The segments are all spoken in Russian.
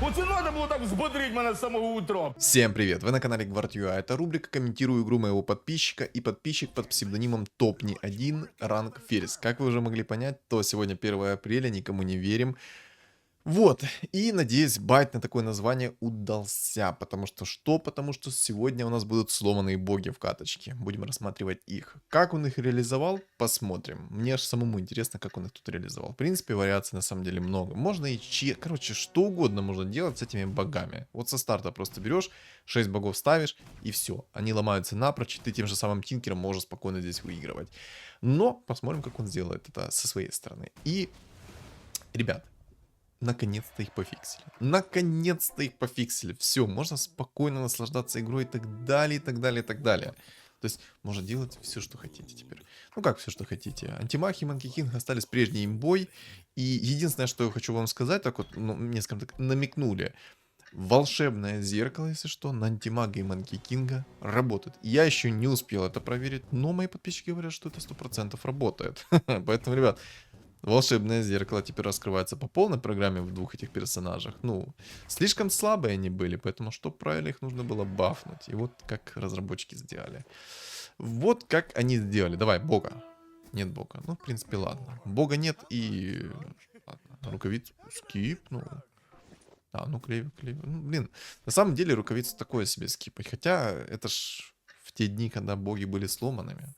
Оце надо було так взбодрить мене з самого утра. Всем привет! Вы на канале Гвардиюа. Это рубрика «Комментирую игру моего подписчика» и подписчик под псевдонимом Топни1 ранг Ферзь. Как вы уже могли понять, то сегодня 1 апреля, никому не верим. Вот, и надеюсь, байт на такое название удался, потому что сегодня у нас будут сломанные боги в каточке, будем рассматривать их. Как он их реализовал, посмотрим. Мне аж самому интересно, как он их тут реализовал. В принципе, вариаций на самом деле много. Можно короче, что угодно можно делать с этими богами. Вот со старта просто берешь, 6 богов ставишь, и все. Они ломаются напрочь, и ты тем же самым тинкером можешь спокойно здесь выигрывать. Но посмотрим, как он сделает это со своей стороны. И, ребят, наконец-то их пофиксили. Наконец-то их пофиксили. Все, можно спокойно наслаждаться игрой и так далее, и так далее, и так далее. То есть можно делать все, что хотите теперь. Ну как все, что хотите. Антимаг и Манки Кинг остались прежней имбой. И единственное, что я хочу вам сказать, так вот, ну, мне, скажем так, намекнули. Волшебное зеркало, если что, на Антимага и Манки Кинга работает. Я еще не успел это проверить, но мои подписчики говорят, что это 100% работает. Поэтому, ребят, волшебное зеркало теперь раскрывается по полной программе в двух этих персонажах. Ну, слишком слабые они были, поэтому, чтобы правильно их нужно было бафнуть. И вот как разработчики сделали. Вот как они сделали. Давай, бога. Нет бога. Ну, в принципе, ладно. Бога нет и... Ладно. Рукавицу скипнул. А, ну, клевер. Ну, блин, на самом деле рукавицу такое себе скипать. Хотя это ж в те дни, когда боги были сломанными.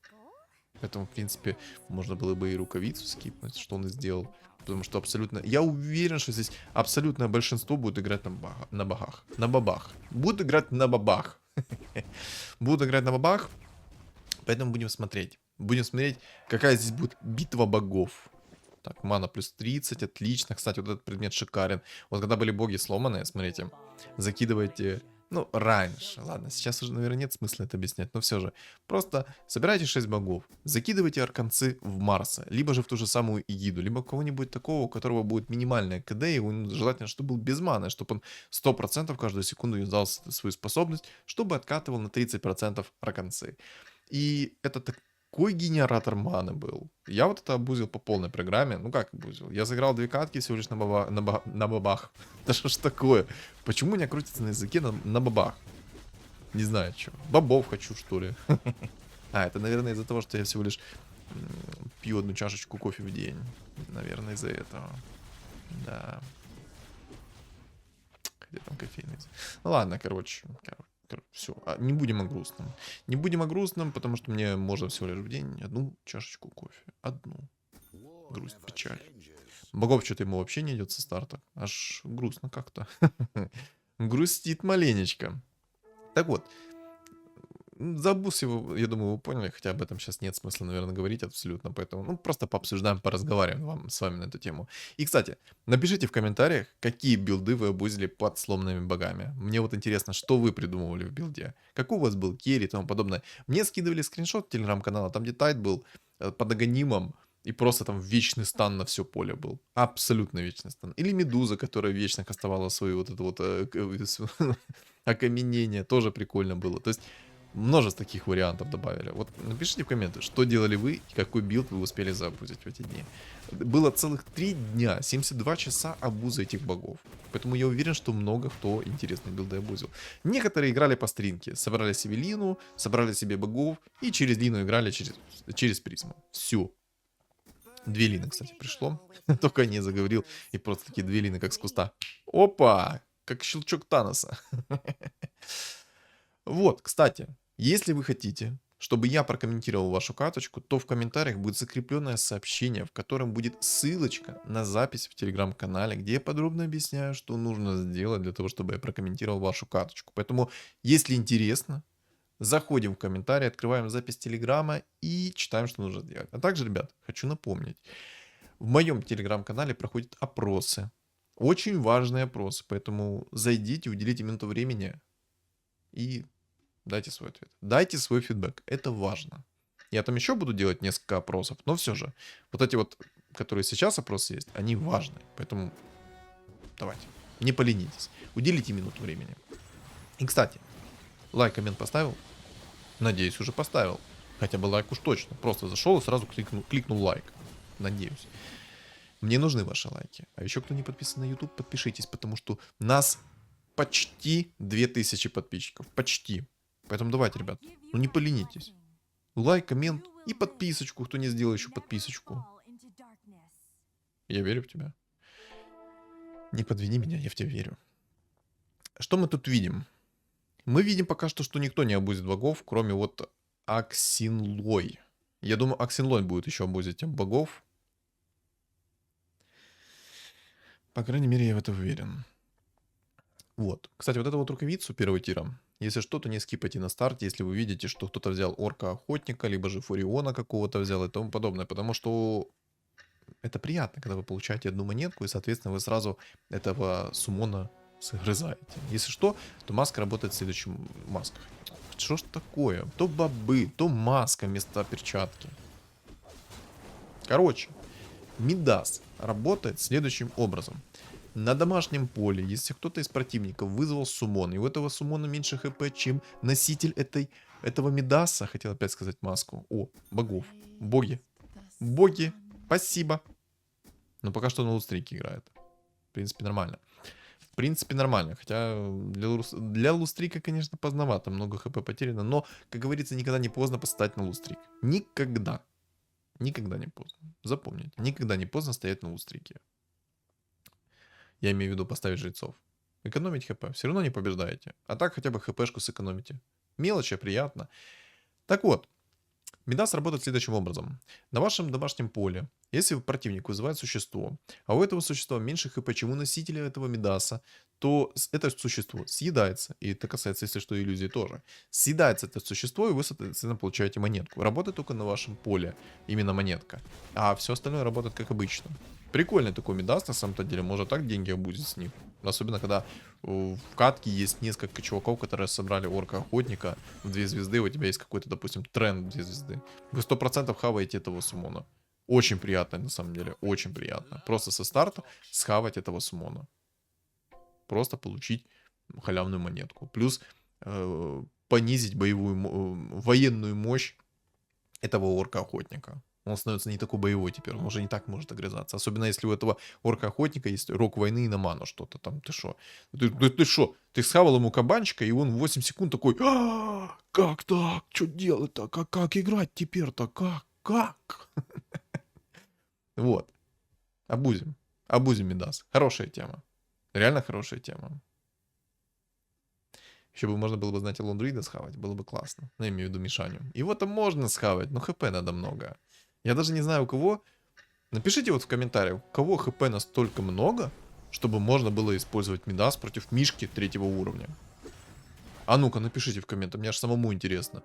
Поэтому, в принципе, можно было бы и рукавицу скипнуть, что он и сделал. Потому что абсолютно... Я уверен, что здесь абсолютное большинство будет играть на богах. На бабах. Будут играть на бабах. Будут играть на бабах. Поэтому будем смотреть. Будем смотреть, какая здесь будет битва богов. Так, мана плюс 30, отлично. Кстати, вот этот предмет шикарен. Вот когда были боги сломанные, смотрите, закидывайте... Ну, раньше. Ладно, сейчас уже, наверное, нет смысла это объяснять, но все же. Просто собирайте 6 богов, закидывайте арканцы в Марса, либо же в ту же самую Игиду, либо кого-нибудь такого, у которого будет минимальная КД, и желательно, чтобы был без маны, чтобы он 100% каждую секунду юзал свою способность, чтобы откатывал на 30% арканцы. И это такой генератор маны был. Я вот это обузил по полной программе. Ну как обузил? Я сыграл 2 катки всего лишь на бабах. Да что ж такое? Почему у меня крутится на языке на бабах? Не знаю, что. Бобов хочу, что ли. А, это, наверное, из-за того, что я всего лишь пью 1 чашечку кофе в день. Наверное, из-за этого. Да. Где там кофейный? Ну ладно, короче. Все, не будем о грустном. Не будем о грустном, потому что мне можно всего лишь в день 1 чашечку кофе. 1. Грусть, печаль. Богов что-то ему вообще не идет со старта. Аж грустно как-то. Грустит маленечко. Так вот. За бус его, я думаю, вы поняли, хотя об этом сейчас нет смысла, наверное, говорить абсолютно, поэтому, ну, просто пообсуждаем, поразговариваем с вами на эту тему. И, кстати, напишите в комментариях, какие билды вы обузили под сломанными богами. Мне вот интересно, что вы придумывали в билде. Какой у вас был керри и тому подобное. Мне скидывали скриншот телеграм-канала, там где Тайт был под аганимом, и просто там вечный стан на все поле был. Абсолютно вечный стан. Или Медуза, которая вечно кастовала свою вот это вот окаменение, тоже прикольно было. То есть множество таких вариантов добавили. Вот напишите в комменты, что делали вы и какой билд вы успели заобузить в эти дни. Было целых 3 дня, 72 часа обузы этих богов. Поэтому я уверен, что много кто интересных билды обузил. Некоторые играли по стринке. Собрали себе Лину, собрали себе богов и через Лину играли через призму. Все. 2 Лины, кстати, пришло. Только не заговорил. И просто такие 2 Лины, как с куста. Опа! Как щелчок Таноса. Вот, кстати. Если вы хотите, чтобы я прокомментировал вашу карточку, то в комментариях будет закрепленное сообщение, в котором будет ссылочка на запись в телеграм-канале, где я подробно объясняю, что нужно сделать для того, чтобы я прокомментировал вашу карточку. Поэтому, если интересно, заходим в комментарии, открываем запись телеграма и читаем, что нужно сделать. А также, ребят, хочу напомнить, в моем телеграм-канале проходят опросы. Очень важные опросы, поэтому зайдите, уделите минуту времени и... дайте свой ответ. Дайте свой фидбэк. Это важно. Я там еще буду делать несколько опросов, но все же. Вот эти вот, которые сейчас опросы есть, они важны. Поэтому давайте. Не поленитесь. Уделите минуту времени. И, кстати, лайк, коммент поставил? Надеюсь, уже поставил. Хотя бы лайк уж точно. Просто зашел и сразу кликнул лайк. Надеюсь. Мне нужны ваши лайки. А еще, кто не подписан на YouTube, подпишитесь, потому что нас почти 2000 подписчиков. Почти. Поэтому давайте, ребят, ну не поленитесь. Лайк, коммент и подписочку, кто не сделал еще подписочку. Я верю в тебя. Не подведи меня, я в тебя верю. Что мы тут видим? Мы видим пока что никто не абузит богов, кроме вот Аксинлой. Я думаю, Аксинлой будет еще абузить богов. По крайней мере, я в это уверен. Вот. Кстати, вот эту вот рукавицу первого тира, если что, то не скипайте на старте, если вы видите, что кто-то взял орка-охотника, либо же фуриона какого-то взял и тому подобное. Потому что это приятно, когда вы получаете одну монетку, и, соответственно, вы сразу этого суммона сгрызаете. Если что, то маска работает в следующем масках. Что ж такое? То бобы, то маска вместо перчатки. Короче, Мидас работает следующим образом. На домашнем поле, если кто-то из противников вызвал суммон, и у этого суммона меньше хп, чем носитель этого Мидаса, хотел опять сказать маску. О, богов. Боги. Боги. Спасибо. Но пока что на лустрике играет. В принципе, нормально. В принципе, нормально. Хотя для лустрика, конечно, поздновато. Много хп потеряно. Но, как говорится, никогда не поздно поставить на лустрик. Никогда. Никогда не поздно. Запомните. Никогда не поздно стоять на лустрике. Я имею в виду поставить жрецов. Экономить хп. Все равно не побеждаете. А так хотя бы хпшку сэкономите. Мелочь, а приятно. Так вот. Мидас работает следующим образом. На вашем домашнем поле, если противник вызывает существо, а у этого существа меньше хп, чем у носителя этого Мидаса, то это существо съедается. И это касается, если что, иллюзий тоже. Съедается это существо, и вы, соответственно, получаете монетку. Работает только на вашем поле именно монетка. А все остальное работает как обычно. Прикольный такой Мидас, на самом-то деле. Можно так деньги обузить с них. Особенно, когда в катке есть несколько чуваков, которые собрали орка-охотника в 2 звезды. У тебя есть какой-то, допустим, тренд в 2 звезды. Вы 100% хаваете этого суммона. Очень приятно, на самом деле. Очень приятно. Просто со старта схавать этого суммона. Просто получить халявную монетку. Плюс понизить военную мощь этого орка-охотника. Он становится не такой боевой теперь, он уже не так может огрызаться. Особенно если у этого орка-охотника есть рок войны и на ману что-то там. Ты шо? Ты шо? Ты схавал ему кабанчика, и он в 8 секунд такой: как так? Что делать-то? Как играть теперь-то? Как? Вот. Абузим. Абузим Мидас. Хорошая тема. Реально хорошая тема. Еще бы можно было бы, знаете, Лондрида схавать, было бы классно. Ну, я имею в виду Мишаню. Его-то можно схавать, но хп надо много. Я даже не знаю, у кого. Напишите вот в комментариях, у кого хп настолько много, чтобы можно было использовать Мидас против Мишки 3-го уровня. А ну-ка, напишите в комментах, мне аж самому интересно.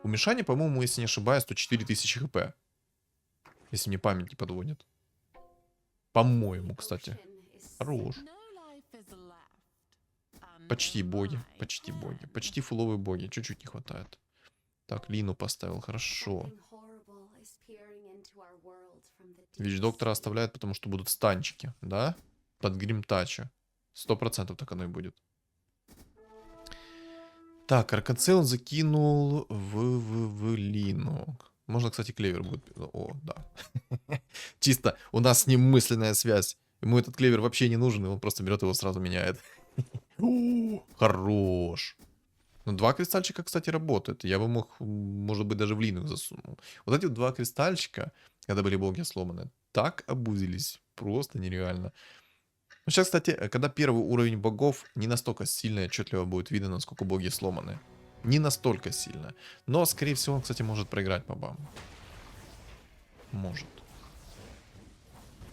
У Мишани, по-моему, если не ошибаюсь, 104 тысячи хп. Если мне память не подводит. По-моему, кстати. Хорош. Почти боги, почти боги. Почти фуловые боги, чуть-чуть не хватает. Так, Лину поставил, хорошо. Вич-доктора оставляют, потому что будут станчики, да? Под гримтача. 100% так оно и будет. Так, Арканцел он закинул в Лину. Можно, кстати, клевер будет. О, да. Чисто у нас с ним мысленная связь. Ему этот клевер вообще не нужен, и он просто берет его сразу меняет. Хорош. Ну, 2 кристальчика, кстати, работают. Я бы мог, может быть, даже в Лину засунул. Вот эти 2 кристальчика, когда были боги сломаны, так обузились. Просто нереально. Ну, сейчас, кстати, когда первый уровень богов, не настолько сильно и отчетливо будет видно, насколько боги сломаны. Не настолько сильно. Но, скорее всего, он, кстати, может проиграть бабам. Может.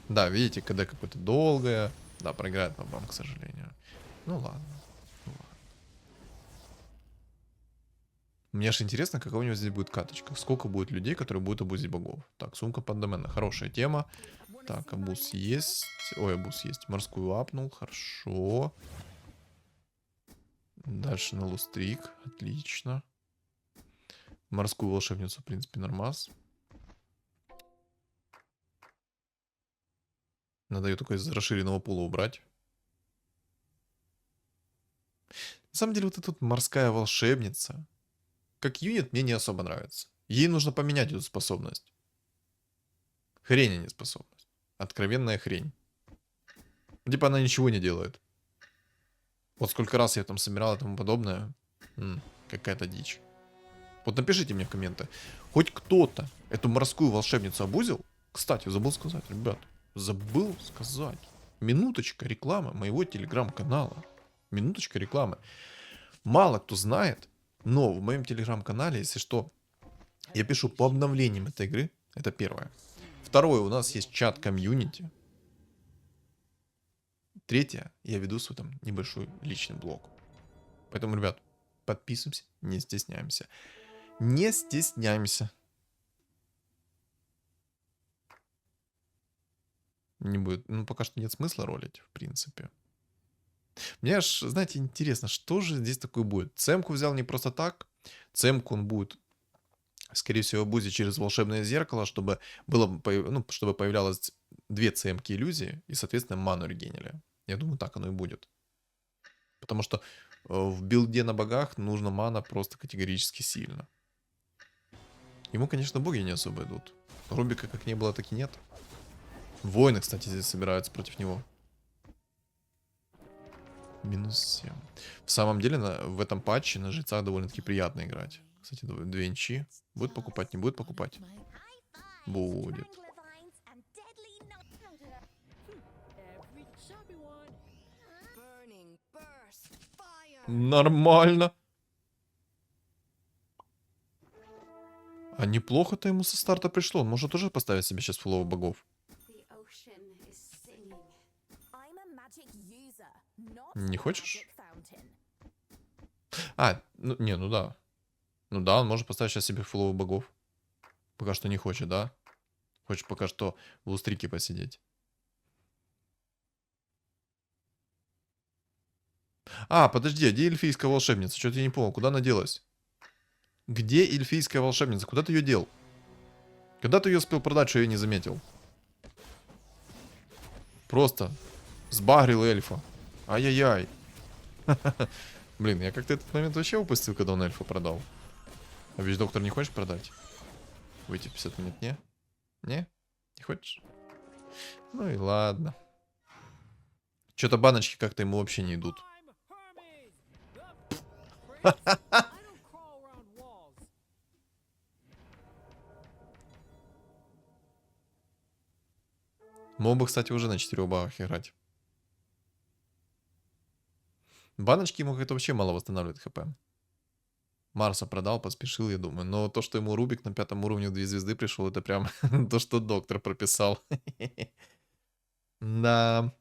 Да, видите, когда какое-то долгое. Да, проиграет бабам, к сожалению. Ну ладно. Мне же интересно, какая у него здесь будет каточка. Сколько будет людей, которые будут обузить богов. Так, сумка под домена. Хорошая тема. Так, обуз есть. Ой, обуз есть. Морскую апнул. Хорошо. Дальше на лустрик. Отлично. Морскую волшебницу, в принципе, нормас. Надо ее только из расширенного пула убрать. На самом деле, вот эта вот морская волшебница, как юнит, мне не особо нравится. Ей нужно поменять эту способность. Хрень, а не способность. Откровенная хрень. Типа она ничего не делает. Вот сколько раз я там собирал и тому подобное. Какая-то дичь. Вот напишите мне в комменты. Хоть кто-то эту морскую волшебницу обузил? Кстати, забыл сказать, ребят. Забыл сказать. Минуточка рекламы моего телеграм-канала. Минуточка рекламы. Мало кто знает, но в моем телеграм-канале, если что, я пишу по обновлениям этой игры. Это первое. Второе, у нас есть чат комьюнити. Третье, я веду свой там небольшой личный блог. Поэтому, ребят, подписываемся, не стесняемся. Не стесняемся. Не будет, ну, пока что нет смысла ролить, в принципе. Мне аж, знаете, интересно, что же здесь такое будет? Цемку взял не просто так. Цемку он будет, скорее всего, обузить через волшебное зеркало, чтобы было, ну, чтобы появлялось 2 цемки иллюзии и, соответственно, ману регенили. Я думаю, так оно и будет. Потому что в билде на богах нужна мана просто категорически сильно. Ему, конечно, боги не особо идут. Рубика как не было, так и нет. Воины, кстати, здесь собираются против него. Минус 7. В самом деле, в этом патче на жрецах довольно-таки приятно играть. Кстати, 2 инчи. Будет покупать, не будет покупать? Будет. Нормально. А неплохо-то ему со старта пришло. Он может уже поставить себе сейчас фуловых богов. Не хочешь? А, ну, не, ну да. Ну да, он может поставить сейчас себе фуловых богов. Пока что не хочет, да? Хочет пока что в лустрике посидеть. А, подожди, а где эльфийская волшебница? Что-то я не понял, куда она делась? Где эльфийская волшебница? Куда ты ее дел? Когда ты ее успел продать, что я не заметил? Просто сбагрил эльфа. Ай-яй-яй. Блин, я как-то этот момент вообще упустил, когда он эльфа продал. А ведь доктор не хочешь продать? Выйти в 50 минут, не? Не? Не хочешь? Ну и ладно. Что-то баночки как-то ему вообще не идут. Мог бы, кстати, уже на 4 багах играть. Баночки ему как-то вообще мало восстанавливает хп. Марса продал, поспешил, я думаю. Но то, что ему Рубик на 5 уровне в 2 звезды пришел, это прям то, что доктор прописал. Да.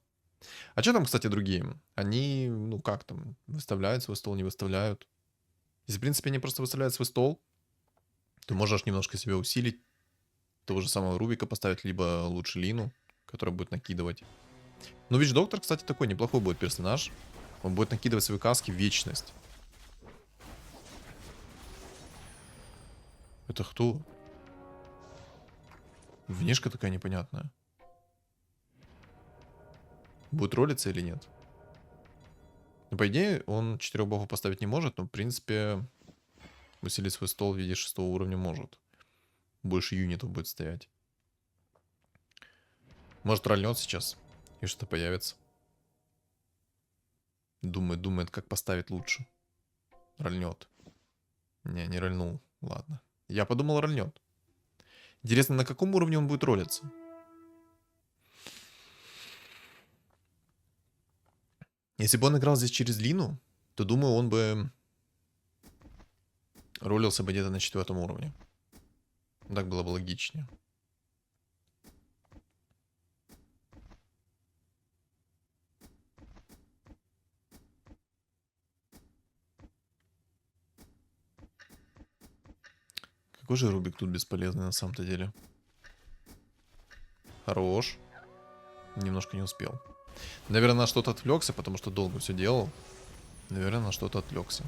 А что там, кстати, другие? Они, ну как там, выставляют свой стол, не выставляют? Если, в принципе, они просто выставляют свой стол, ты можешь немножко себя усилить. Того же самого Рубика поставить, либо лучше Лину, которая будет накидывать. Ну, Вич Доктор, кстати, такой неплохой будет персонаж. Он будет накидывать свои каски в вечность. Это кто? Внешка такая непонятная. Будет ролиться или нет? Ну, по идее, он 4 богов поставить не может, но, в принципе, усилить свой стол в виде 6 уровня может. Больше юнитов будет стоять. Может, рольнет сейчас, и что-то появится. Думает, как поставить лучше. Рольнет. Не рольнул. Ладно. Я подумал, рольнет. Интересно, на каком уровне он будет ролиться? Если бы он играл здесь через Лину, то, думаю, он бы ролился бы где-то на 4 уровне. Так было бы логичнее. Какой же Рубик тут бесполезный на самом-то деле. Хорош. Немножко не успел. Наверное, на что-то отвлекся, потому что долго все делал. Наверное, на что-то отвлекся.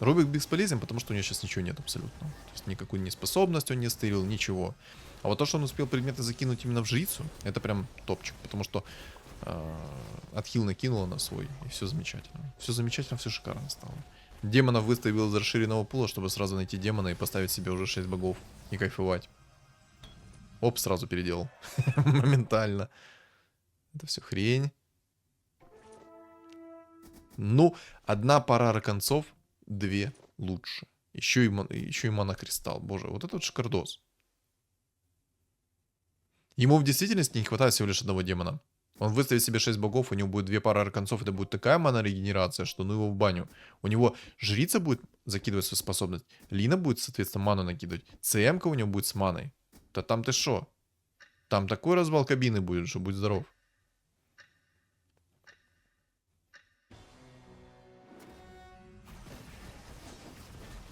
Рубик бесполезен, потому что у него сейчас ничего нет абсолютно. То есть никакую неспособность он не стырил, ничего. А вот то, что он успел предметы закинуть именно в жрицу, это прям топчик. Потому что отхил накинула на свой, и все замечательно. Все замечательно, все шикарно стало. Демонов выставил из расширенного пула, чтобы сразу найти демона и поставить себе уже 6 богов. И кайфовать. Оп, сразу переделал. Моментально. Это все хрень. Ну, одна пара концов, две лучше. Еще и монокристалл. Боже, вот это вот шикардос. Ему в действительности не хватает всего лишь одного демона. Он выставит себе 6 богов, у него будет 2 пары концов, это будет такая мана-регенерация, что ну его в баню. У него жрица будет закидывать свою способность, Лина будет, соответственно, ману накидывать, ЦМ-ка у него будет с маной. Да там ты шо? Там такой развал кабины будет, что будь здоров.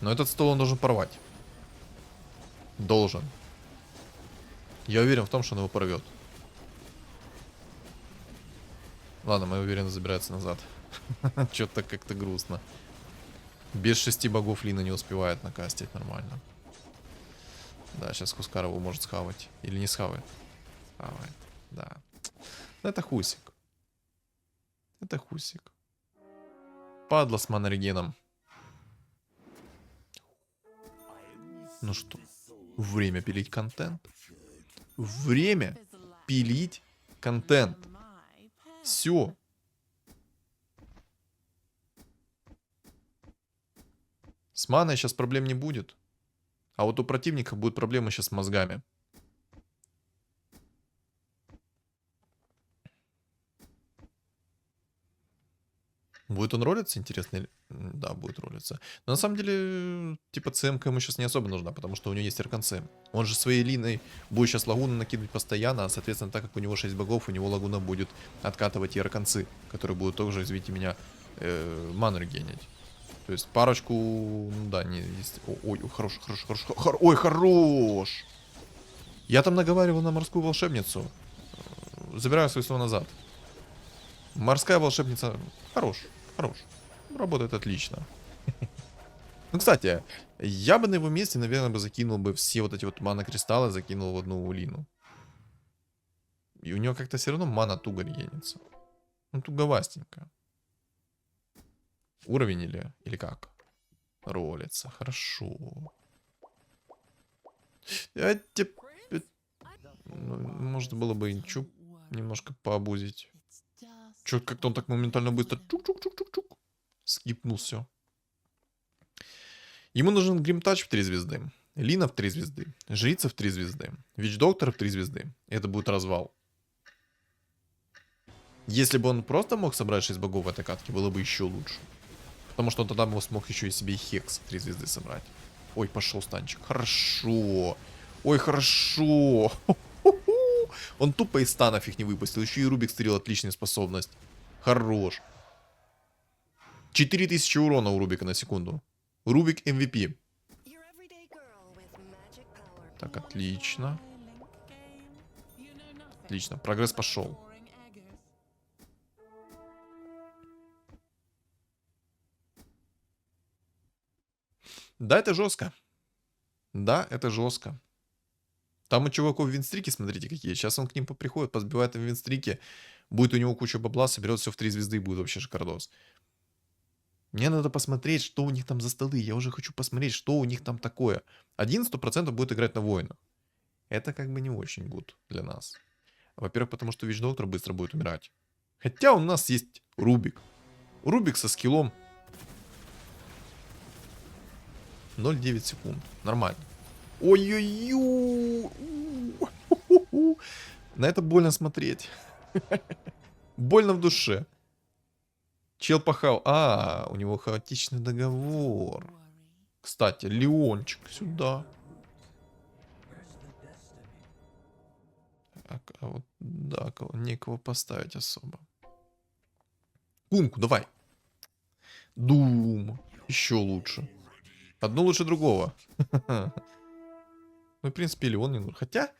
Но этот стол он должен порвать. Должен. Я уверен в том, что он его порвет. Ладно, мы уверенно забирается назад. Что-то как-то грустно. Без 6 богов Лина не успевает накастить нормально. Да, сейчас Хускар его может схавать. Или не схавает. Схавает, да. Но это хусик. Это хусик. Падла с монорегеном. Ну что, время пилить контент. Время пилить контент. Все. С маной сейчас проблем не будет. А вот у противника будут проблемы сейчас с мозгами. Будет он ролиться, интересно? Да, будет ролиться. Но на самом деле, типа, ЦМК ему сейчас не особо нужна, потому что у него есть РКНЦ. Он же своей линой будет сейчас лагуну накидывать постоянно, а, соответственно, так как у него 6 богов, у него лагуна будет откатывать и РКНЦ, которые будут тоже, извините меня, ману регенить. То есть парочку, ну да, не есть. Ой, хорош. Ой, хорош! Я там наговаривал на морскую волшебницу. Забираю свои слова назад. Морская волшебница хорош. Работает отлично. Ну, кстати, я бы на его месте, наверное, бы закинул бы все вот эти вот мана-кристаллы, закинул в одну Лину. И у него как-то все равно мана туго регенится. Ну, туговастенько. Уровень или как? Ролится, хорошо. Может было бы инчу немножко пообузить. Чё, как-то он так моментально быстро чук-чук-чук-чук-чук. Скипнул все. Ему нужен Гримтач в 3 звезды. Лина в 3 звезды. Жрица в 3 звезды. Вич-доктор в 3 звезды. Это будет развал. Если бы он просто мог собрать 6 богов в этой катке, было бы еще лучше. Потому что он тогда бы смог еще и себе и Хекс в 3 звезды собрать. Ой, пошел станчик. Хорошо. Ой, хорошо. Он тупо из станов их не выпустил. Еще и Рубик стрел отличная способность. Хорош. 4000 урона у Рубика на секунду. Рубик MVP. Так, отлично. Отлично, прогресс пошел. Да, это жестко. Да, это жестко. Там у чуваков винстрики, смотрите, какие. Сейчас он к ним приходит, позбивает им винстрики. Будет у него куча бабла, соберет все в 3 звезды, будет вообще шикардос. Мне надо посмотреть, что у них там за столы. Я уже хочу посмотреть, что у них там такое. 100% будет играть на воинах. Это как бы не очень гуд для нас. Во-первых, потому что Вич-доктор быстро будет умирать. Хотя у нас есть Рубик. Рубик со скиллом 0,9 секунд. Нормально. Ой-ой-ой. На это больно смотреть. Больно в душе. Чел пахал. А, у него хаотичный договор. Кстати, Леончик сюда. А вот, да, некого поставить особо. Кумку, давай. Дум. Еще лучше. Одно лучше другого. Ну, в принципе, Леон не нужен. Хотя,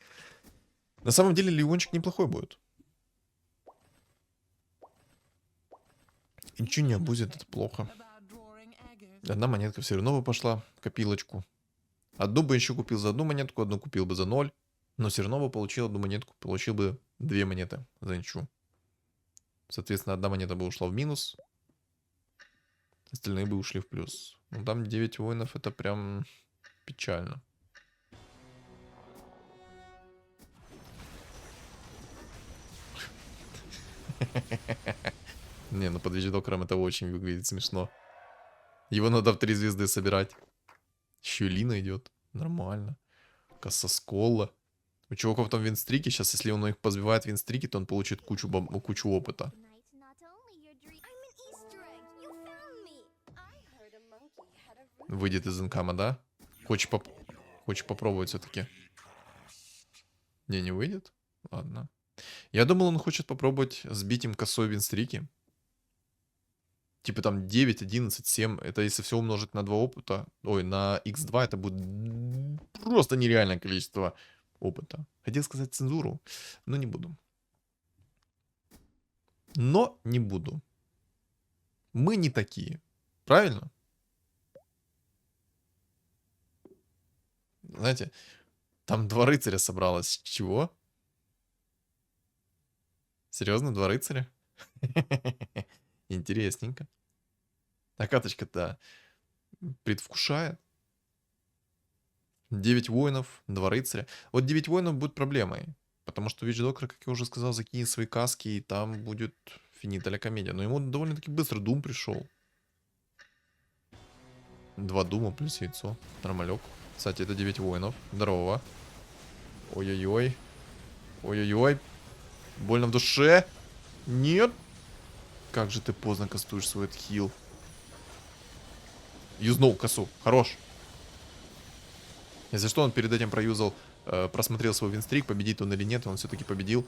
на самом деле, Леончик неплохой будет. И ничего не обузит, это плохо. Одна монетка все равно бы пошла в копилочку. Одну бы еще купил за одну монетку, одну купил бы за 0. Но все равно бы получил одну монетку, получил бы 2 монеты за инчу. Соответственно, одна монета бы ушла в минус. Остальные бы ушли в плюс. Ну, там 9 воинов, это прям печально. Не, ну под вещдокером это очень выглядит смешно. Его надо в 3 звезды собирать. Еще и Лина идет. Нормально. Кассаскола. У чуваков там винстрики. Сейчас, если он их позбивает винстрики, то он получит кучу опыта. Выйдет из инкама, да? Хочешь попробовать все-таки? Не выйдет? Ладно. Я думал, он хочет попробовать сбить им косой винстрики. Типа там 9, 11, 7. Это если все умножить на 2 опыта. Ой, на x2 это будет просто нереальное количество опыта. Хотел сказать цензуру, но не буду. Но не буду. Мы не такие. Правильно? Знаете, там 2 рыцаря собралось. Чего? Серьезно, 2 рыцаря? Интересненько. А каточка-то предвкушает. 9 воинов, 2 рыцаря. Вот 9 воинов будет проблемой. Потому что Вичдокер, как я уже сказал, закинет свои каски, и там будет финита комедия. Но ему довольно-таки быстро Дум пришел. 2 Дума плюс яйцо. Нормалек. Кстати, это 9 воинов. Здорово. Ой-ой-ой. Ой-ой-ой. Больно в душе. Нет. Как же ты поздно кастуешь свой хил. Юзнул косу. Хорош. Если что, он перед этим проюзал, просмотрел свой винстрик, победит он или нет, и он все-таки победил.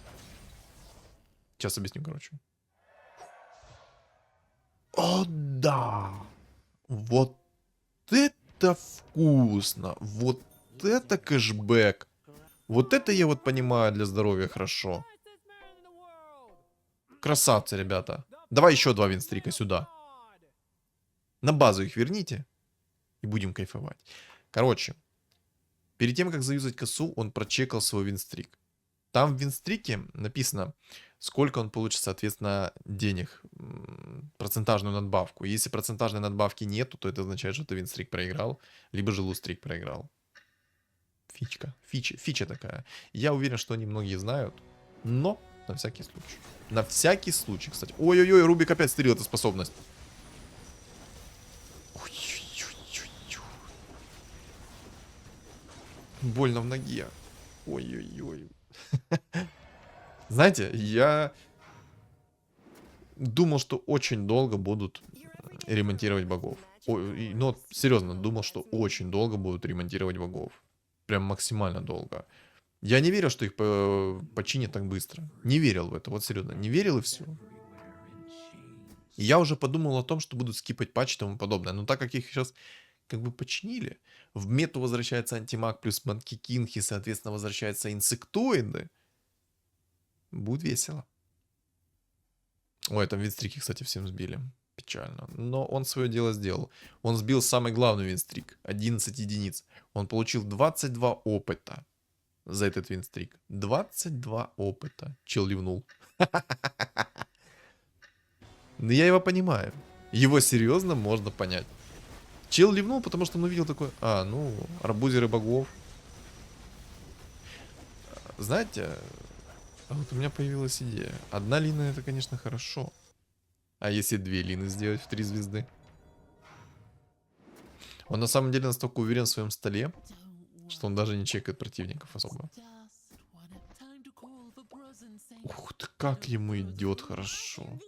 Сейчас объясню, короче. О, да! Вот это вкусно! Вот это кэшбэк! Вот это я вот понимаю для здоровья хорошо. Красавцы, ребята. Давай еще 2 винстрика сюда. На базу их верните. И будем кайфовать. Короче. Перед тем, как заюзать косу, он прочекал свой винстрик. Там в винстрике написано, сколько он получит, соответственно, денег. Процентажную надбавку. Если процентажной надбавки нету, то это означает, что ты винстрик проиграл. Либо же лустрик проиграл. Фичка. Фича такая. Я уверен, что они многие знают. Но на всякий случай. На всякий случай, кстати. Ой-ой-ой, Рубик опять стырил эту способность. Больно в ноге. Ой-ой-ой. Знаете, я думал, что очень долго будут ремонтировать богов. Но серьезно, думал, что очень долго будут ремонтировать богов. Прям максимально долго. Я не верил, что их починят так быстро. Не верил в это, вот серьезно. Не верил и все. И я уже подумал о том, что будут скипать патчи и тому подобное. Но так как их сейчас как бы починили, в мету возвращается антимаг плюс Манки Кинг, и, соответственно, возвращаются инсектоиды, будет весело. Ой, там винстрики, кстати, всем сбили. Печально. Но он свое дело сделал. Он сбил самый главный винстрик. 11 единиц. Он получил 22 опыта за этот винстрик. 22 опыта. Чел ливнул. Но я его понимаю. Его серьезно можно понять. Чел ливнул, потому что он увидел такой... арбузеры богов. Знаете, вот у меня появилась идея. 1 лина это, конечно, хорошо. А если 2 лины сделать в 3 звезды? Он на самом деле настолько уверен в своем столе, что он даже не чекает противников особо. Ух ты, как ему идет хорошо.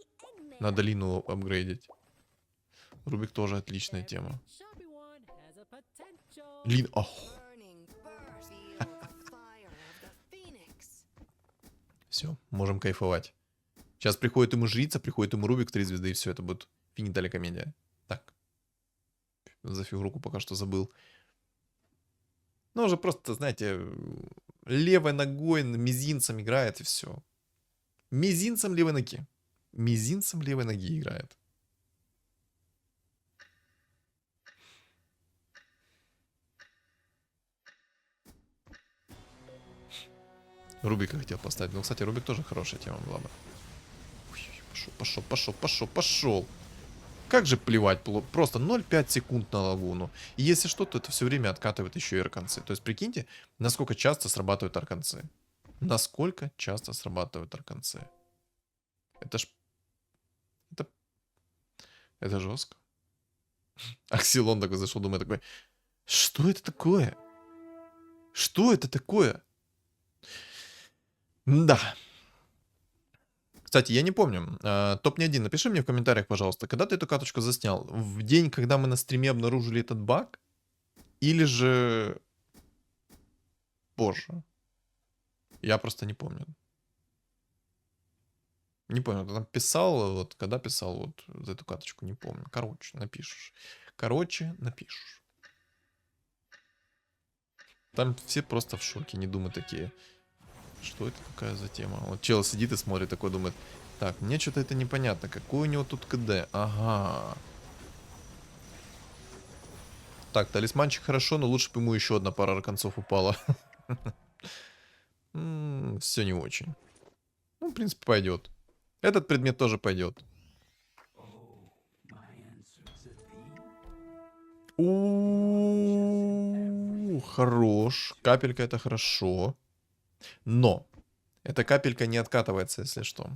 Надо лину апгрейдить. Рубик тоже отличная тема. Лин... Ох. Все, можем кайфовать. Сейчас приходит ему жрица, приходит ему Рубик 3 звезды, и все, это будет финита комедия. Так. За фигурку пока что забыл. Ну, уже просто, знаете, левой ногой, мизинцем играет, и все. Мизинцем левой ноги. Мизинцем левой ноги играет. Рубика хотел поставить. Ну, кстати, Рубик тоже хорошая тема была бы. Пошел. Как же плевать, просто 0,5 секунд на лагуну. И если что, то это все время откатывает еще и арканцы. То есть прикиньте, насколько часто срабатывают арканцы. Насколько часто срабатывают арканцы. Это ж... Это... Это жестко. Аксилон такой зашел, думаю, такой... Что это такое? Что это такое? Да. Кстати, я не помню. Топ не один. Напиши мне в комментариях, пожалуйста, когда ты эту каточку заснял? В день, когда мы на стриме обнаружили этот баг? Или же позже? Я просто не помню. Не помню, ты там писал, вот, когда писал вот за эту каточку, не помню. Короче, напишешь. Короче, напишешь. Там все просто в шоке, не думают такие. Что это такая за тема? Вот чел сидит и смотрит, такой думает, так, мне что-то это непонятно, какой у него тут КД? Ага. Так, талисманчик хорошо, но лучше бы ему еще одна пара концов упала. Все не очень. Ну, в принципе, пойдет. Этот предмет тоже пойдет. Хорош. Капелька это хорошо. Но эта капелька не откатывается, если что.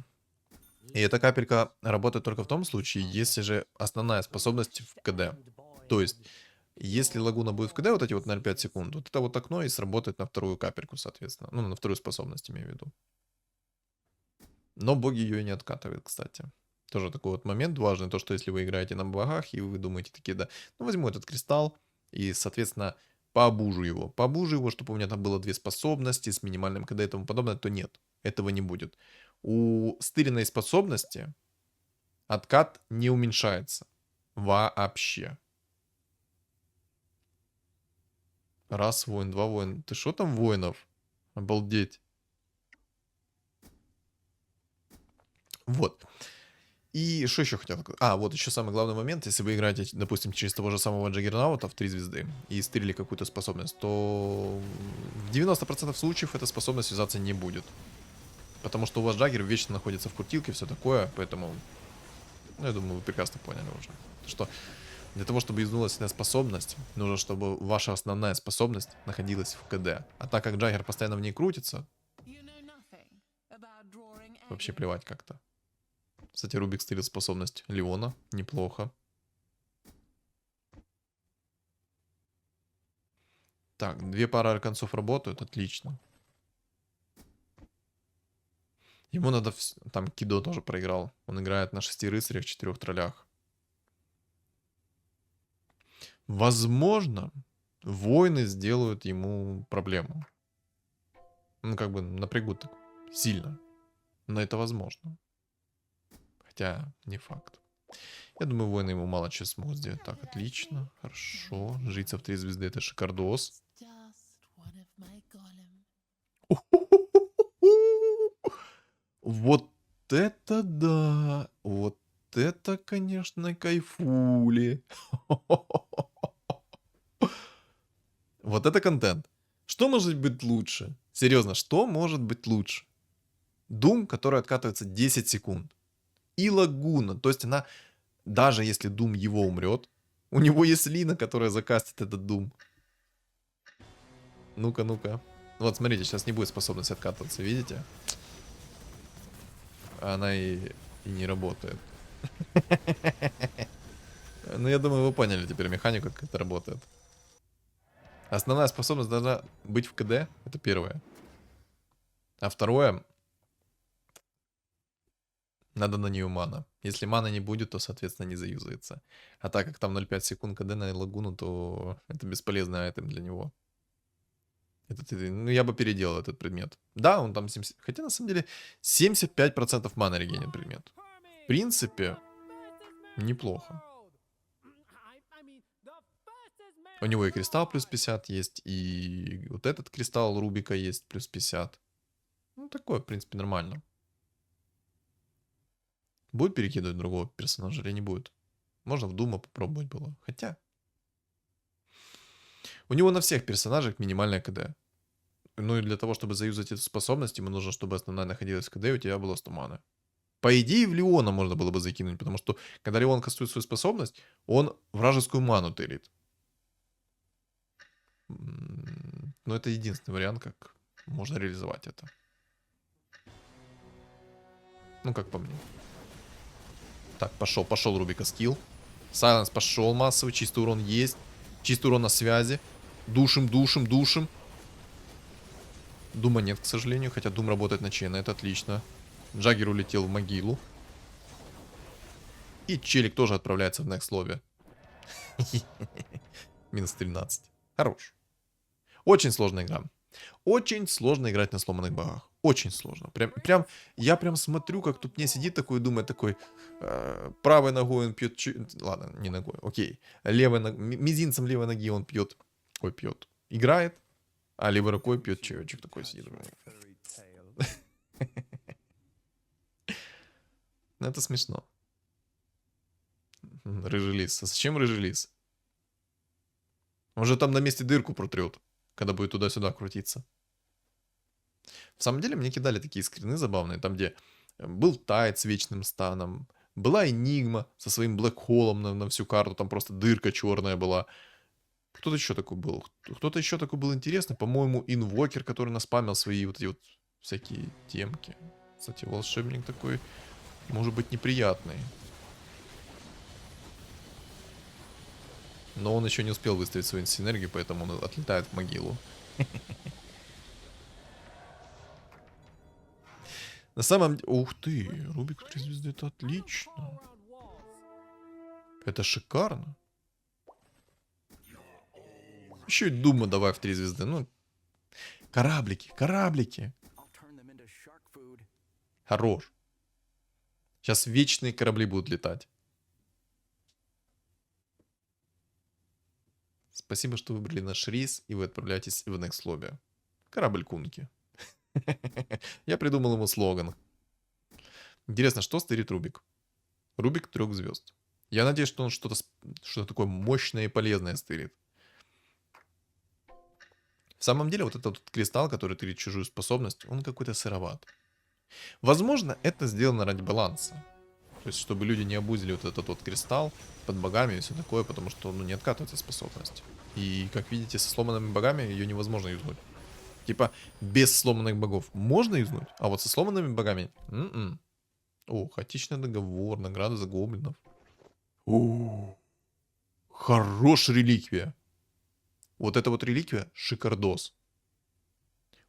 И эта капелька работает только в том случае, если же основная способность в КД. То есть, если лагуна будет в КД, вот эти вот 0,5 секунд, вот это вот окно и сработает на вторую капельку, соответственно. Ну, на вторую способность, имею в виду. Но боги ее и не откатывают, кстати. Тоже такой вот момент важный, то, что если вы играете на богах, и вы думаете такие, да, ну, возьму этот кристалл, и, соответственно, пообужу его. Пообужу его, чтобы у меня там было две способности с минимальным КД и тому подобное, то нет, этого не будет. У стыренной способности откат не уменьшается. Вообще. Раз воин, два воин. Ты что там воинов? Обалдеть. Вот. И что еще хотел сказать? Вот еще самый главный момент. Если вы играете, допустим, через того же самого Джаггернаута в 3 звезды и стырили какую-то способность, то в 90% случаев эта способность связаться не будет. Потому что у вас Джаггер вечно находится в крутилке и все такое, поэтому... Ну, я думаю, вы прекрасно поняли уже. Что для того, чтобы изнулась эта способность, нужно, чтобы ваша основная способность находилась в КД. А так как Джаггер постоянно в ней крутится, вообще плевать как-то. Кстати, Рубик стырил способность Леона. Неплохо. Так, 2 пары концов работают. Отлично. Ему надо... Там Кидо тоже проиграл. Он играет на 6 рыцарях, 4 троллях. Возможно, воины сделают ему проблему. Ну, как бы напрягут так сильно. Но это возможно. Хотя, не факт. Я думаю, воины ему мало чего смогут сделать. Так, отлично. Хорошо. Жрица в 3 звезды — это шикардос. Вот это да! Вот это, конечно, кайфули. Вот это контент. Что может быть лучше? Серьезно, что может быть лучше? Doom, который откатывается 10 секунд. И лагуна. То есть она, даже если Doom его умрет, у него есть Лина, которая закастит этот Doom. Ну-ка, ну-ка. Вот, смотрите, сейчас не будет способности откатываться, видите? Она и не работает. Ну, я думаю, вы поняли теперь механику, как это работает. Основная способность должна быть в КД, это первое. А второе, надо на нее мана. Если мана не будет, то, соответственно, не заюзается. А так как там 0,5 секунд КД на лагуну, то это бесполезный айтем для него. Ну, я бы переделал этот предмет. Да, он там 70... Хотя, на самом деле, 75% маны регенит предмет. В принципе, неплохо. У него и кристалл плюс 50 есть, и вот этот кристалл Рубика есть плюс 50. Ну, такое, в принципе, нормально. Будет перекидывать другого персонажа или не будет? Можно в Дума попробовать было. Хотя... У него на всех персонажах минимальная КД. Ну и для того, чтобы заюзать эту способность, ему нужно, чтобы основная находилась в КД, и у тебя было 100 маны. По идее, в Леона можно было бы закинуть, потому что, когда Леон кастует свою способность, он вражескую ману тырит. Но это единственный вариант, как можно реализовать это. Ну, как по мне. Так, пошел Рубика скилл. Сайленс пошел массовый, чистый урон есть. Чистый урон на связи. Душим. Дума нет, к сожалению, хотя Дум работает на Чена, это отлично. Джаггер улетел в могилу. И Челик тоже отправляется в next лобби. Минус 13. Хорош. Очень сложная игра. Очень сложно играть на сломанных богах. Очень сложно. Я прям смотрю, как тут мне сидит такой, думает такой, правой ногой он пьет, ладно, не ногой, окей. Мизинцем левой ноги он пьет, играет, а левой рукой пьет чаечек такой сидит. Ну, это смешно. Рыжий лис. А зачем рыжий лис? Он же там на месте дырку протрет, когда будет туда-сюда крутиться. В самом деле, мне кидали такие скрины забавные, там, где был Тайд с вечным станом, была Энигма со своим блэкхолом на всю карту, там просто дырка черная была. Кто-то еще такой был. Кто-то еще такой был интересный. По-моему, Инвокер, который наспамил свои вот эти вот всякие темки. Кстати, волшебник такой, может быть, неприятный. Но он еще не успел выставить свою синергию, поэтому он отлетает в могилу. На самом деле... Ух ты, Рубик 3 звезды, это отлично. Это шикарно. Еще и Дума давай в 3 звезды. Ну, кораблики. Хорош. Сейчас вечные корабли будут летать. Спасибо, что выбрали наш рейс, и вы отправляетесь в next lobby. Корабль Кунки. Я придумал ему слоган. Интересно, что стырит Рубик? Рубик 3 звезд. Я надеюсь, что он что-то такое мощное и полезное стырит. В самом деле, вот этот кристалл, который тырит чужую способность, он какой-то сыроват. Возможно, это сделано ради баланса. То есть, чтобы люди не обузили вот этот вот кристалл под богами и все такое, потому что, ну, не откатывается способность. И, как видите, со сломанными богами ее невозможно юзнуть. Типа, без сломанных богов можно юзнуть, а вот со сломанными богами... О, хаотичный договор, награда за гоблинов. О, хорош реликвия. Вот эта вот реликвия шикардос.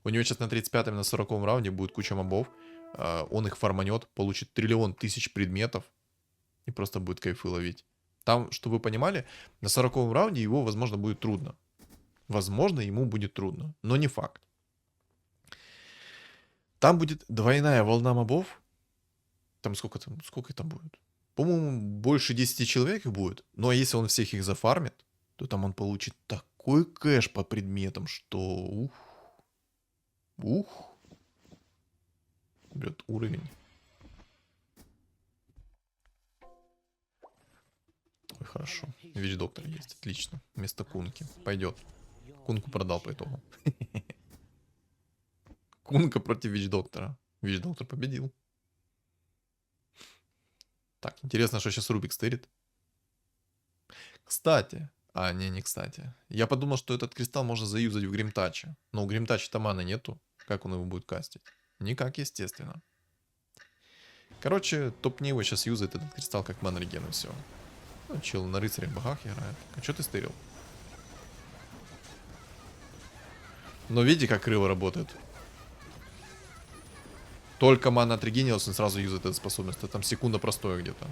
У него сейчас на 35-м, на 40-м раунде будет куча мобов. Он их фарманет, получит 1 000 000 предметов и просто будет кайфы ловить. Там, чтобы вы понимали, на 40-м раунде его, возможно, будет трудно. Возможно, ему будет трудно, но не факт. Там будет двойная волна мобов. Там сколько их там будет? По-моему, больше 10 человек их будет. Ну, а если он всех их зафармит, то там он получит такой кэш по предметам, что... Ух. Берет уровень. Ой, хорошо. Вич-доктор есть, отлично. Вместо Кунки. Пойдет. Кунку продал по итогу. Кунка против Вич-доктора. Вич-доктор победил. Так, интересно, что сейчас Рубик стырит. Кстати. Не кстати. Я подумал, что этот кристалл можно заюзать в Гримтаче. Но у Гримтача-то маны нету. Как он его будет кастить? Никак, естественно. Короче, топ-не его сейчас юзает этот кристалл как ман-реген и все. Ну, чел на рыцарях богах играет. А что ты стырил? Но видите, как крыло работает. Только мана отрегенилась, он сразу юзает эту способность. Это там секунда простое где-то.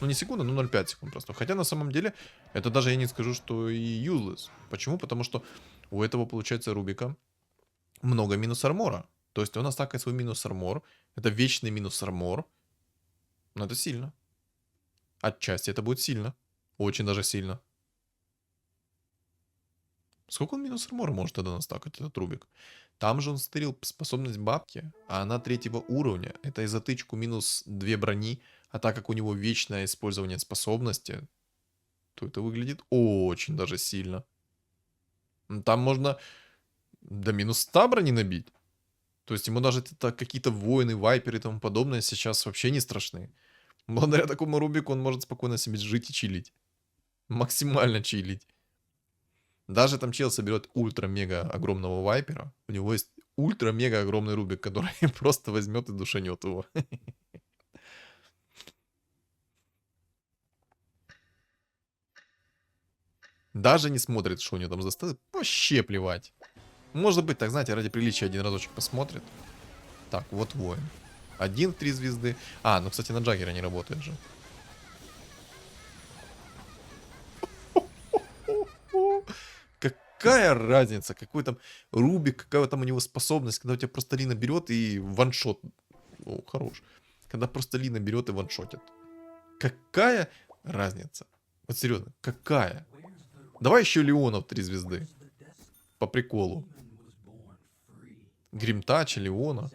Ну, не секунда, но 0,5 секунд просто. Хотя, на самом деле, это даже я не скажу, что и useless. Почему? Потому что у этого, получается, Рубика много минус армора. То есть он остакает свой минус армор. Это вечный минус армор. Но это сильно. Отчасти это будет сильно. Очень даже сильно. Сколько он минус армора может тогда настакать, этот Рубик? Там же он стырил способность бабки, а она 3-го уровня. Это и затычку минус 2 брони. А так как у него вечное использование способности, то это выглядит очень даже сильно. Там можно до минус 100 брони набить. То есть ему даже это какие-то воины, вайперы и тому подобное сейчас вообще не страшны. Благодаря такому Рубику он может спокойно себе жить и чилить. Максимально чилить. Даже там чел соберет ультра-мега огромного вайпера. У него есть ультра-мега огромный Рубик, который просто возьмет и душанет его. Даже не смотрит, что у него там за статы. Вообще плевать. Может быть, так, знаете, ради приличия один разочек посмотрит. Так, вот воин. 1 в 3 звезды. А, ну, кстати, на Джаггера не работает же. Какая разница, какой там Рубик, какая там у него способность, когда у тебя просто Лина берет и ваншот. О, хорош. Когда просто Лина берет и ваншотит. Какая разница? Вот серьезно, какая? Давай еще Леона в 3 звезды. По приколу. Гримтача, Леона.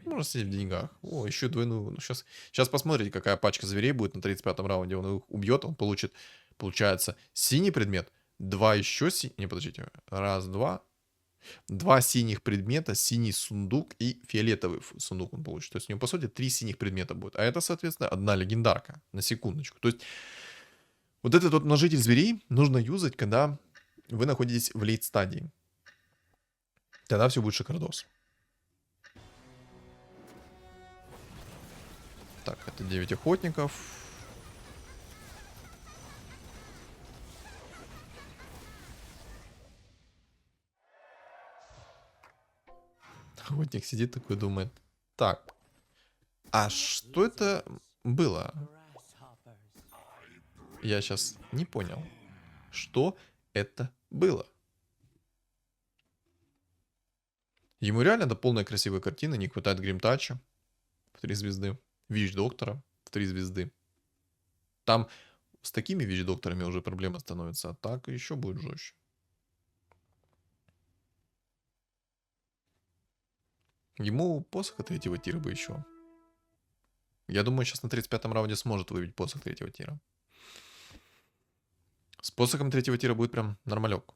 Можно сидеть в деньгах. О, еще двойную. Ну, сейчас посмотрите, какая пачка зверей будет на 35-м раунде. Он их убьет, он получит, получается, синий предмет. 2 еще синих. Не, подождите. Раз, два. 2 синих предмета, синий сундук и фиолетовый сундук он получит. То есть у него, по сути, 3 синих предмета будет. А это, соответственно, 1 легендарка. На секундочку. То есть вот этот вот множитель зверей нужно юзать, когда вы находитесь в лейт стадии. Тогда все будет шикардос. Так, это 9 охотников. Охотник сидит такой, думает. Так, а что это было? Я сейчас не понял. Что это было? Ему реально до полной красивой картины не хватает гримтача в 3 звезды. Вич-доктора в 3 звезды. Там с такими вич-докторами уже проблема становится. А так еще будет жестче. Ему посоха 3-го тира бы еще. Я думаю, сейчас на 35-м раунде сможет выбить посох 3-го тира. С посохом 3-го тира будет прям нормалек.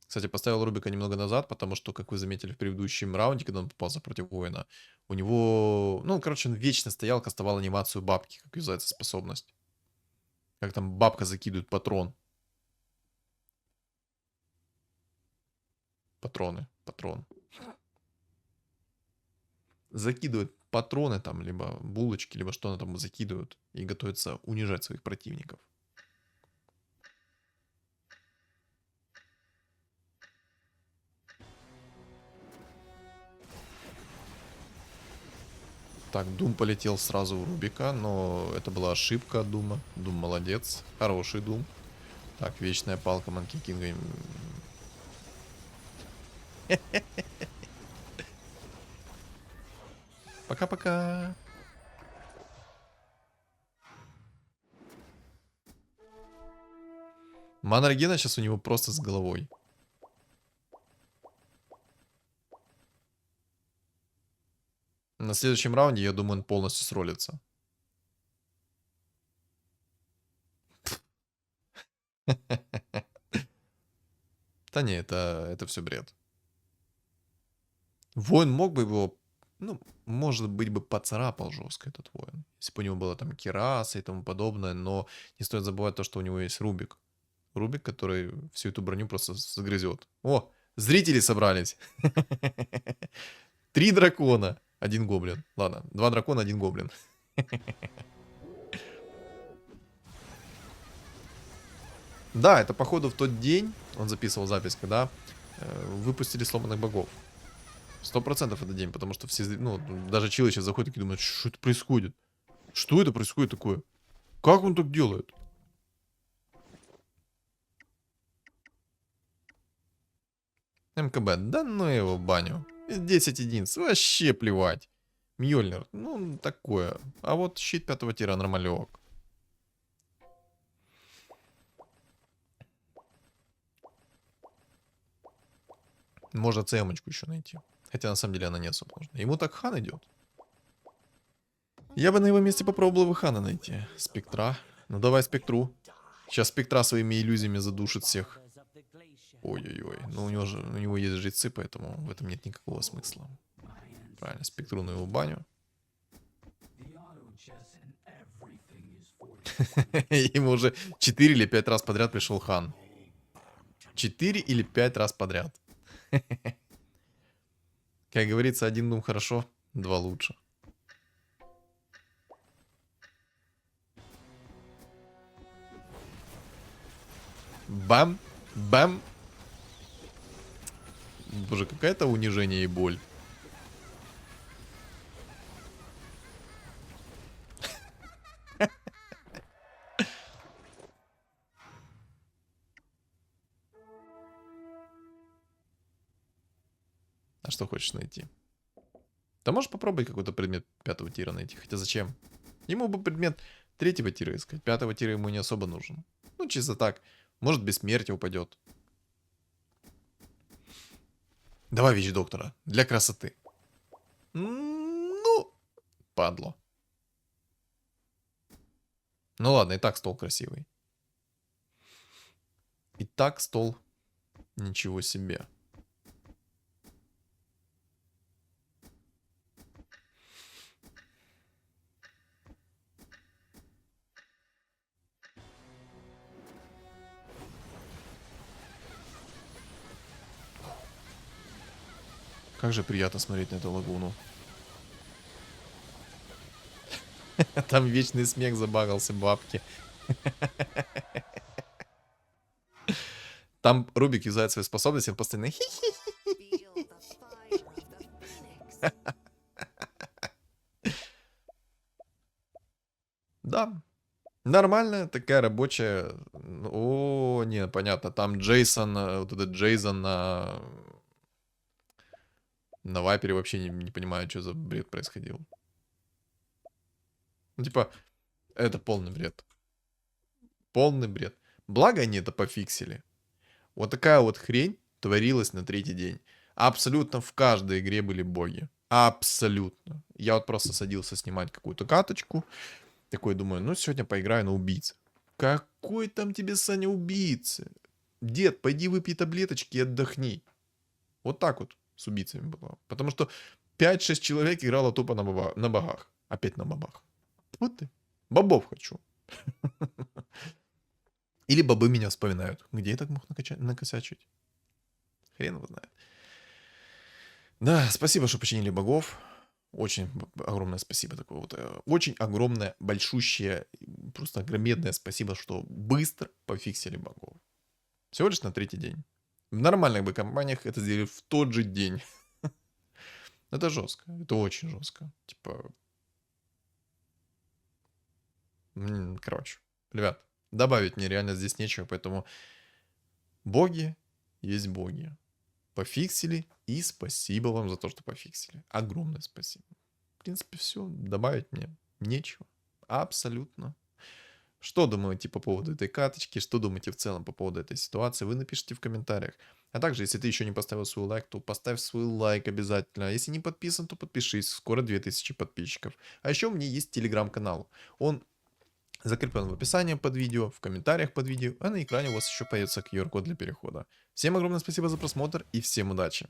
Кстати, поставил Рубика немного назад, потому что, как вы заметили в предыдущем раунде, когда он попался против воина, у него, ну, короче, он вечно стоял, кастовал анимацию бабки, как юзается способность. Как там бабка закидывает патрон. Патрон. Закидывают патроны там, либо булочки, либо что она там закидывают. И готовятся унижать своих противников. Так, Дум полетел сразу в Рубика, но это была ошибка от Дума. Дум молодец, хороший Дум. Так, вечная палка Манки Кинга. Пока-пока. Мана Регена сейчас у него просто с головой. На следующем раунде, я думаю, он полностью сролится. Да не, это все бред. Воин мог бы его, ну, может быть, бы поцарапал жестко этот воин. Если бы у него была там кираса и тому подобное, но не стоит забывать то, что у него есть Рубик. Рубик, который всю эту броню просто загрызет. О, зрители собрались. 3 дракона, 1 гоблин. Ладно, 2 дракона, 1 гоблин. Да, это походу в тот день, он записывал запись, когда выпустили сломанных богов. 100% это день, потому что все, ну, даже чилы сейчас заходят и думают, что это происходит? Что это происходит такое? Как он так делает? МКБ, да ну его в баню. 10 единиц, вообще плевать. Мьёльнир, ну такое. А вот щит 5-го тира нормалек. Можно ЦМочку еще найти. Хотя на самом деле она не особо нужна. Ему так хан идет. Я бы на его месте попробовал бы хана найти. Спектра. Ну давай спектру. Сейчас спектра своими иллюзиями задушит всех. Ой-ой-ой. Ну у него есть жрецы, поэтому в этом нет никакого смысла. Правильно, спектру на его баню. Ему уже 4 или 5 раз подряд пришел хан. 4 или 5 раз подряд. Как говорится, 1 дум хорошо, 2 лучше. Бам. Бам. Боже, какое-то унижение и боль. А что хочешь найти? Да можешь попробовать какой-то предмет 5-го тира найти. Хотя зачем? Ему бы предмет 3-го тира искать. 5-го тира ему не особо нужен. Ну, чисто так. Может, бессмертие упадет. Давай вещь доктора. Для красоты. Ну, падло. Ну ладно, и так стол красивый. И так стол. Ничего себе. Как же приятно смотреть на эту лагуну. Там вечный смех, забагался бабки. Там Рубик юзает свои способности, он постоянно Да, нормальная такая рабочая. О, не, понятно. Там Джейсон, вот этот Джейсон на Вайпере вообще не понимаю, что за бред происходил. Ну, типа, это полный бред. Полный бред. Благо они это пофиксили. Вот такая вот хрень творилась на 3-й день. Абсолютно в каждой игре были боги. Абсолютно. Я вот просто садился снимать какую-то каточку. Такой думаю, ну сегодня поиграю на убийц. Какой там тебе, Саня, убийцы? Дед, пойди выпей таблеточки и отдохни. Вот так вот с убийцами было. Потому что 5-6 человек играло тупо на богах. Опять на бабах. Вот ты. Бобов хочу. Или бобы меня вспоминают. Где я так мог накосячить? Хрен его знает. Да, спасибо, что починили богов. Очень огромное спасибо такое вот. Очень огромное, большущее, просто огромедное спасибо, что быстро пофиксили богов. Всего лишь на 3-й день. В нормальных бы компаниях это сделали в тот же день. Это жестко. Это очень жестко. Типа... Короче. Ребят, добавить мне реально здесь нечего, поэтому... Боги есть боги. Пофиксили, и спасибо вам за то, что пофиксили. Огромное спасибо. В принципе, все. Добавить мне нечего. Абсолютно. Что думаете по поводу этой каточки? Что думаете в целом по поводу этой ситуации? Вы напишите в комментариях. А также, если ты еще не поставил свой лайк, то поставь свой лайк обязательно. Если не подписан, то подпишись. Скоро 2000 подписчиков. А еще у меня есть телеграм-канал. Он закреплен в описании под видео, в комментариях под видео, а на экране у вас еще появится QR-код для перехода. Всем огромное спасибо за просмотр и всем удачи!